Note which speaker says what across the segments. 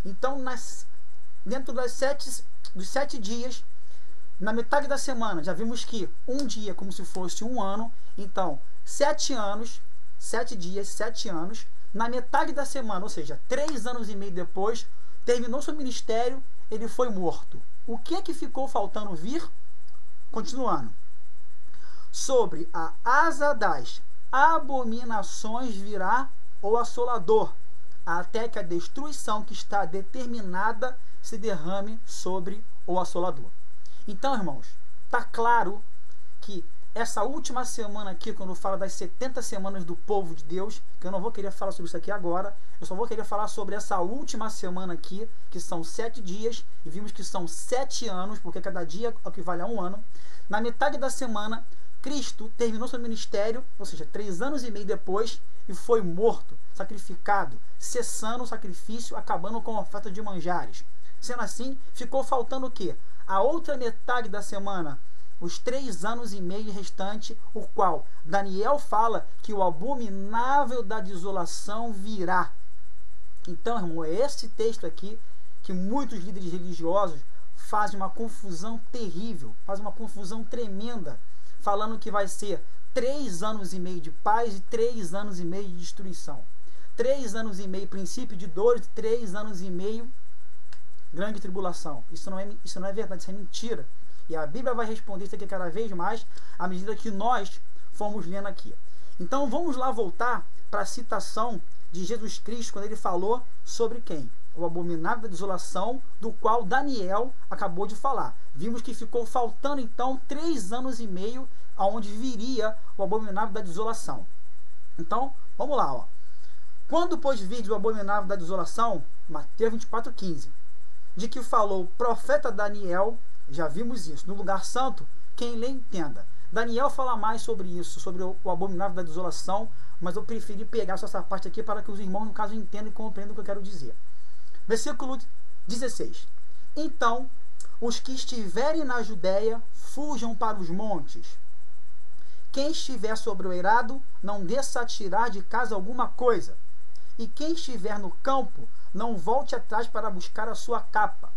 Speaker 1: Então, dentro dos 7 dias, na metade da semana, já vimos que um dia é como se fosse um ano. Então, 7 anos, 7 dias, 7 anos. Na metade da semana, ou seja, 3 anos e meio depois, terminou seu ministério, ele foi morto. O que é que ficou faltando vir? Continuando. Sobre a asa das abominações virá o assolador, até que a destruição que está determinada se derrame sobre o assolador. Então, irmãos, está claro que essa última semana aqui, quando fala das 70 semanas do povo de Deus, que eu não vou querer falar sobre isso aqui agora, eu só vou querer falar sobre essa última semana aqui, que são 7 dias, e vimos que são 7 anos, porque cada dia equivale a um ano. Na metade da semana, Cristo terminou seu ministério, ou seja, 3 anos e meio depois, e foi morto, sacrificado, cessando o sacrifício, acabando com a oferta de manjares. Sendo assim, ficou faltando o quê? A outra metade da semana, os 3 anos e meio restantes, o qual Daniel fala que o abominável da desolação virá. Então, irmão, é esse texto aqui que muitos líderes religiosos fazem uma confusão terrível, fazem uma confusão tremenda, falando que vai ser 3 anos e meio de paz e 3 anos e meio de destruição. 3 anos e meio princípio de dores, 3 anos e meio grande tribulação. Isso não é verdade, isso é mentira. E a Bíblia vai responder isso aqui cada vez mais à medida que nós formos lendo aqui. Então vamos lá voltar para a citação de Jesus Cristo quando ele falou sobre quem? O abominável da desolação, do qual Daniel acabou de falar. Vimos que ficou faltando então 3 anos e meio aonde viria o abominável da desolação. Então, vamos lá, ó. Quando, pois, vide o abominável da desolação, Mateus 24:15, de que falou o profeta Daniel, já vimos isso, no lugar santo, quem lê entenda. Daniel fala mais sobre isso, sobre o abominável da desolação, mas eu preferi pegar só essa parte aqui para que os irmãos, no caso, entendam e compreendam o que eu quero dizer. Versículo 16. Então, os que estiverem na Judéia, fujam para os montes. Quem estiver sobre o eirado, não desça a tirar de casa alguma coisa. E quem estiver no campo, não volte atrás para buscar a sua capa.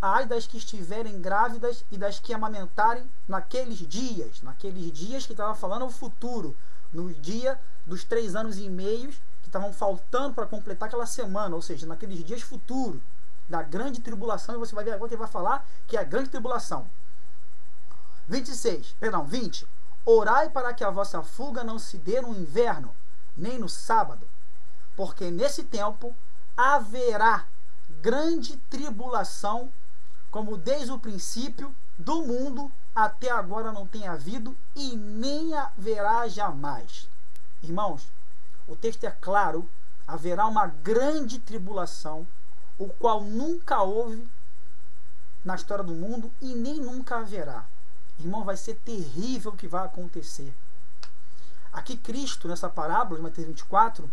Speaker 1: Ai das que estiverem grávidas e das que amamentarem naqueles dias que estava falando o futuro, no dia dos 3 anos e meio que estavam faltando para completar aquela semana, ou seja, naqueles dias futuros da grande tribulação, e você vai ver agora que ele vai falar que é a grande tribulação. 20. Orai para que a vossa fuga não se dê no inverno, nem no sábado, porque nesse tempo haverá grande tribulação, como desde o princípio do mundo até agora não tem havido e nem haverá jamais. Irmãos, o texto é claro, haverá uma grande tribulação, o qual nunca houve na história do mundo e nem nunca haverá. Irmão, vai ser terrível o que vai acontecer. Aqui Cristo, nessa parábola de Mateus 24,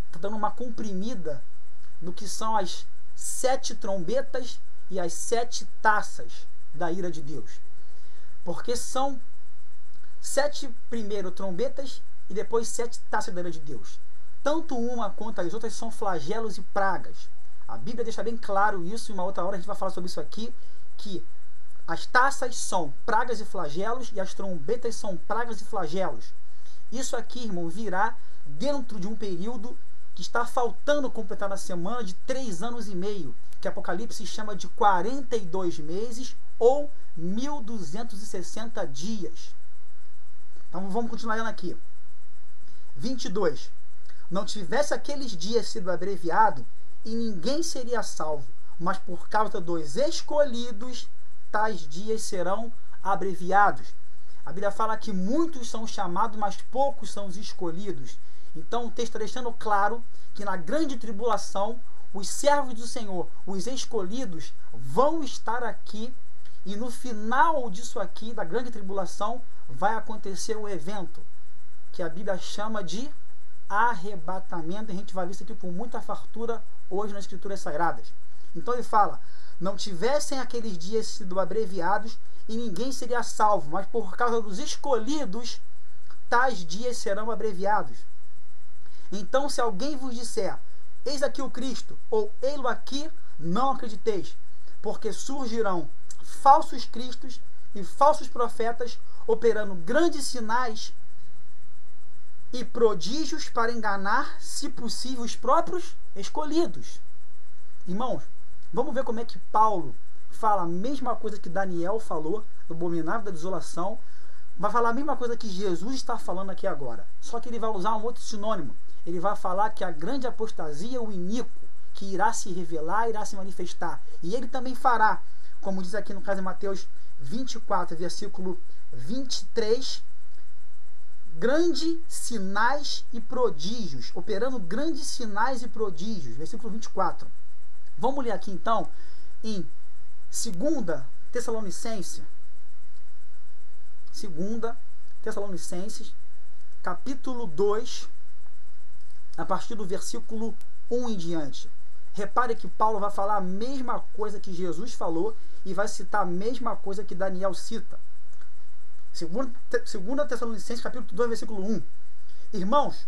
Speaker 1: está dando uma comprimida no que são as 7 trombetas e as 7 taças da ira de Deus. Porque são 7 primeiro trombetas e depois 7 taças da ira de Deus. Tanto uma quanto as outras são flagelos e pragas. A Bíblia deixa bem claro isso, e uma outra hora a gente vai falar sobre isso aqui, que as taças são pragas e flagelos e as trombetas são pragas e flagelos. Isso aqui, irmão, virá dentro de um período que está faltando completar na semana de 3 anos e meio, que Apocalipse chama de 42 meses ou 1260 dias. Então vamos continuar lendo aqui. 22. Não tivesse aqueles dias sido abreviado, e ninguém seria salvo, mas por causa dos escolhidos, tais dias serão abreviados. A Bíblia fala que muitos são chamados, mas poucos são os escolhidos. Então o texto está deixando claro que na grande tribulação, os servos do Senhor, os escolhidos, vão estar aqui, e no final disso aqui, da grande tribulação, vai acontecer um evento que a Bíblia chama de arrebatamento. A gente vai ver isso aqui com muita fartura hoje nas Escrituras Sagradas. Então ele fala: não tivessem aqueles dias sido abreviados, e ninguém seria salvo, mas por causa dos escolhidos, tais dias serão abreviados. Então, se alguém vos disser: eis aqui o Cristo, ou ei-lo aqui, não acrediteis, porque surgirão falsos cristos e falsos profetas, operando grandes sinais e prodígios para enganar, se possível, os próprios escolhidos. Irmãos, vamos ver como é que Paulo fala a mesma coisa que Daniel falou, do abominável da desolação, vai falar a mesma coisa que Jesus está falando aqui agora. Só que ele vai usar um outro sinônimo. Ele vai falar que a grande apostasia, o iníquo, que irá se revelar, irá se manifestar. E ele também fará, como diz aqui no caso de Mateus 24, versículo 23, grandes sinais e prodígios, operando grandes sinais e prodígios. Versículo 24. Vamos ler aqui então em 2 Tessalonicenses, capítulo 2, a partir do versículo 1 em diante. Repare que Paulo vai falar a mesma coisa que Jesus falou e vai citar a mesma coisa que Daniel cita. 2 Tessalonicenses, capítulo 2, versículo 1. Irmãos,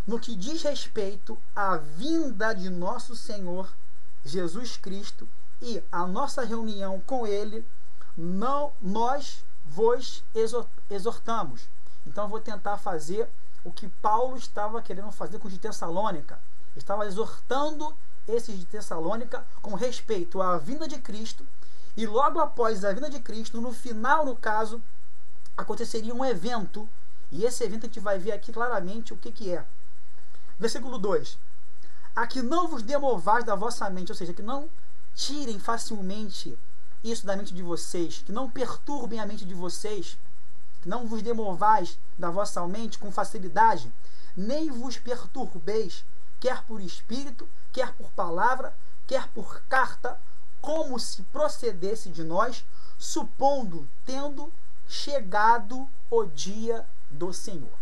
Speaker 1: no que diz respeito à vinda de nosso Senhor Jesus Cristo e a nossa reunião com Ele, nós vos exortamos. Então eu vou tentar fazer o que Paulo estava querendo fazer com os de Tessalônica. Estava exortando esses de Tessalônica com respeito à vinda de Cristo, e logo após a vinda de Cristo, no final, no caso, aconteceria um evento, e esse evento a gente vai ver aqui claramente o que é. Versículo 2. A que não vos demovais da vossa mente, ou seja, que não tirem facilmente isso da mente de vocês, que não perturbem a mente de vocês, que não vos demovais da vossa mente com facilidade, nem vos perturbeis, quer por espírito, quer por palavra, quer por carta, como se procedesse de nós, supondo, tendo chegado o dia do Senhor.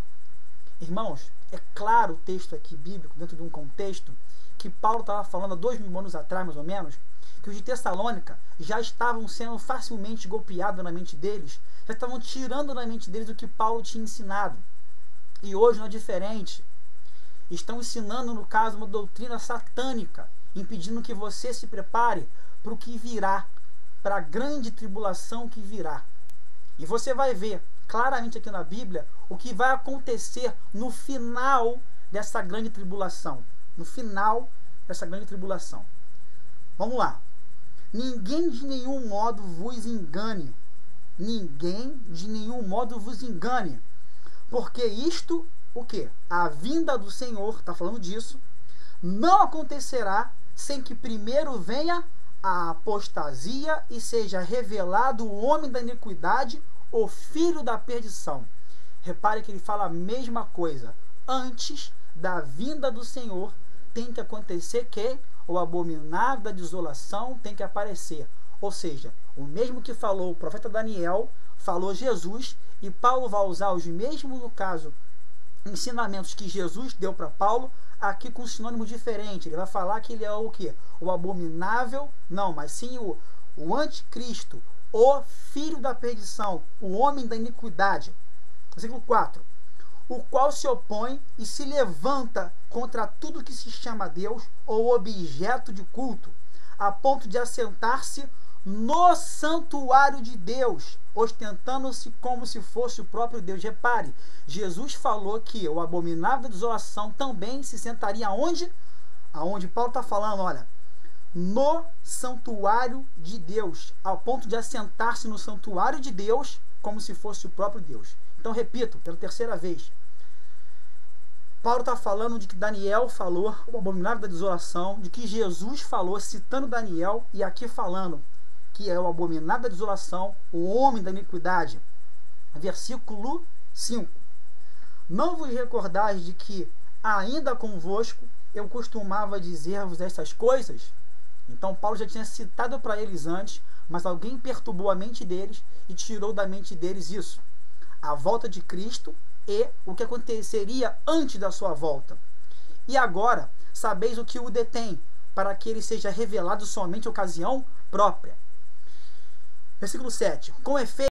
Speaker 1: Irmãos, é claro o texto aqui bíblico, dentro de um contexto, que Paulo estava falando há 2000 anos atrás, mais ou menos, que os de Tessalônica já estavam sendo facilmente golpeados na mente deles, já estavam tirando da mente deles o que Paulo tinha ensinado. E hoje não é diferente. Estão ensinando, no caso, uma doutrina satânica, impedindo que você se prepare para o que virá, para a grande tribulação que virá. E você vai ver claramente aqui na Bíblia o que vai acontecer no final dessa grande tribulação. No final dessa grande tribulação. Vamos lá. Ninguém de nenhum modo vos engane. Ninguém de nenhum modo vos engane. Porque isto, o quê? A vinda do Senhor, está falando disso, não acontecerá sem que primeiro venha a apostasia e seja revelado o homem da iniquidade, o filho da perdição. Repare que ele fala a mesma coisa. Antes da vinda do Senhor tem que acontecer que o abominável da desolação tem que aparecer. Ou seja, o mesmo que falou o profeta Daniel, falou Jesus, e Paulo vai usar os mesmos, no caso, ensinamentos que Jesus deu para Paulo, aqui com um sinônimo diferente. Ele vai falar que ele é o quê? O abominável, não, mas sim o anticristo, o filho da perdição, o homem da iniquidade. Versículo 4. O qual se opõe e se levanta contra tudo que se chama Deus ou objeto de culto, a ponto de assentar-se no santuário de Deus, ostentando-se como se fosse o próprio Deus. Repare, Jesus falou que o abominável da desolação também se sentaria aonde? Aonde Paulo está falando, olha, no santuário de Deus, ao ponto de assentar-se no santuário de Deus como se fosse o próprio Deus. Então, repito, pela terceira vez, Paulo está falando de que Daniel falou, o abominável da desolação, de que Jesus falou, citando Daniel, e aqui falando que é o abominável da desolação, o homem da iniquidade. Versículo 5. Não vos recordais de que, ainda convosco, eu costumava dizer-vos essas coisas? Então Paulo já tinha citado para eles antes, mas alguém perturbou a mente deles e tirou da mente deles isso. A volta de Cristo e o que aconteceria antes da sua volta. E agora, sabeis o que o detém, para que ele seja revelado somente em ocasião própria. Versículo 7. Com efeito,